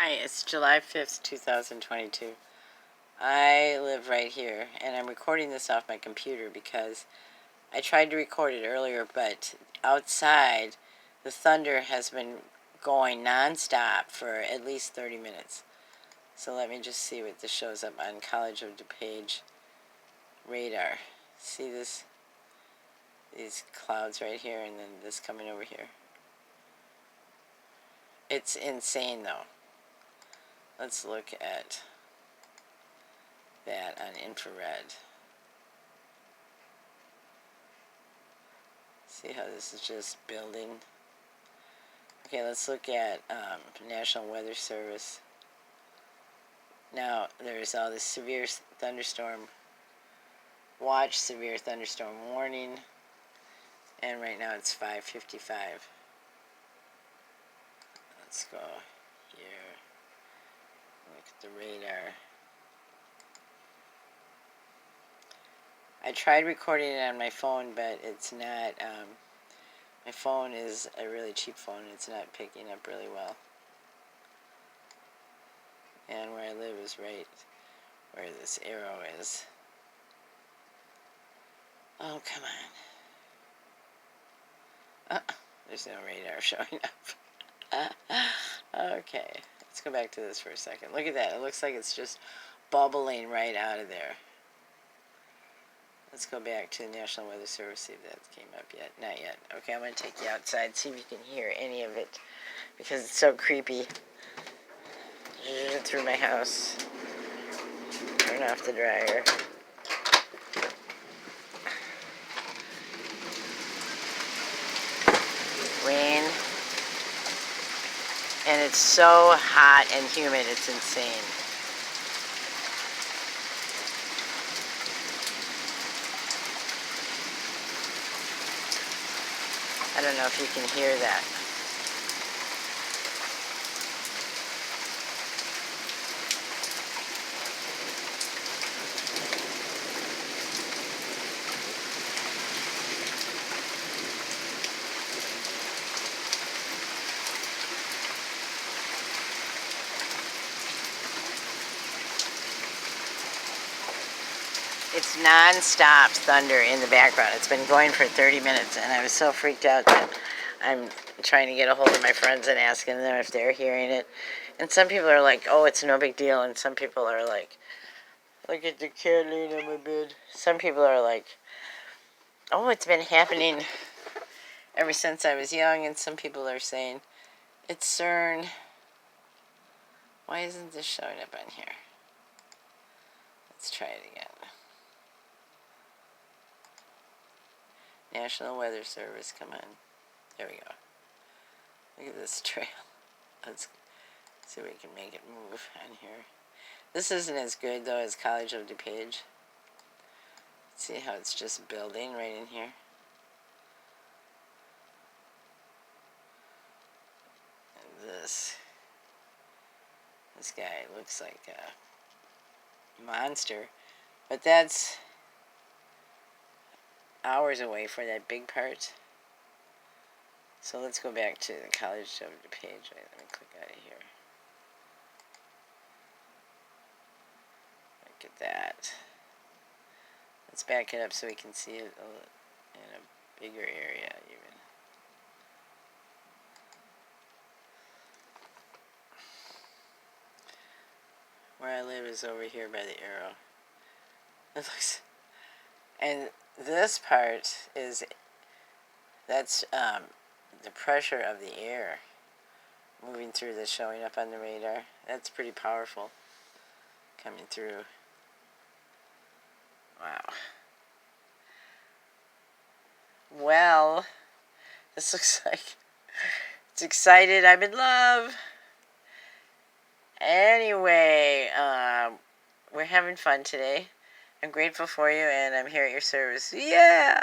Hi, it's July 5th, 2022. I live right here, and I'm recording this off my computer because I tried to record it earlier, but outside the thunder has been going nonstop for at least 30 minutes. So let me just see what this shows up on College of DuPage radar. See this? These clouds right here, and then this coming over here. It's insane, though. Let's look at that on infrared. See how this is just building? Okay, let's look at National Weather Service. Now, there's all this severe thunderstorm watch, severe thunderstorm warning, and right now it's 5:55. Let's go here. Look at the radar. I tried recording it on my phone, but it's not, my phone is a really cheap phone. It's not picking up really well. And where I live is right where this arrow is. Oh, come on. There's no radar showing up. Okay, let's go back to this for a second. Look at that. It looks like it's just bubbling right out of there. Let's go back to the National Weather Service, see if that came up yet. Not yet. Okay, I'm going to take you outside, see if you can hear any of it, because it's so creepy. Through my house. Turn off the dryer. Rain. And it's so hot and humid, it's insane. I don't know if you can hear that. It's non-stop thunder in the background. It's been going for 30 minutes, and I was so freaked out that I'm trying to get a hold of my friends and asking them if they're hearing it. And some people are like, oh, it's no big deal, and some people are like, look at the cat laying on my bed. Some people are like, oh, it's been happening ever since I was young, and some people are saying, it's CERN. Why isn't this showing up on here? Let's try it again. National Weather Service, come on. There we go. Look at this trail. Let's see if we can make it move on here. This isn't as good, though, as College of DuPage. See how it's just building right in here? And this guy looks like a monster. But that's hours away for that big part. So let's go back to the College of DuPage. Wait, let me click out of here. Look at that. Let's back it up so we can see it in a bigger area even. Where I live is over here by the arrow. It looks, and this part is, that's the pressure of the air moving through this, showing up on the radar. That's pretty powerful coming through. Wow. Well, this looks like it's excited. I'm in love. Anyway, we're having fun today. I'm grateful for you, and I'm here at your service. Yeah!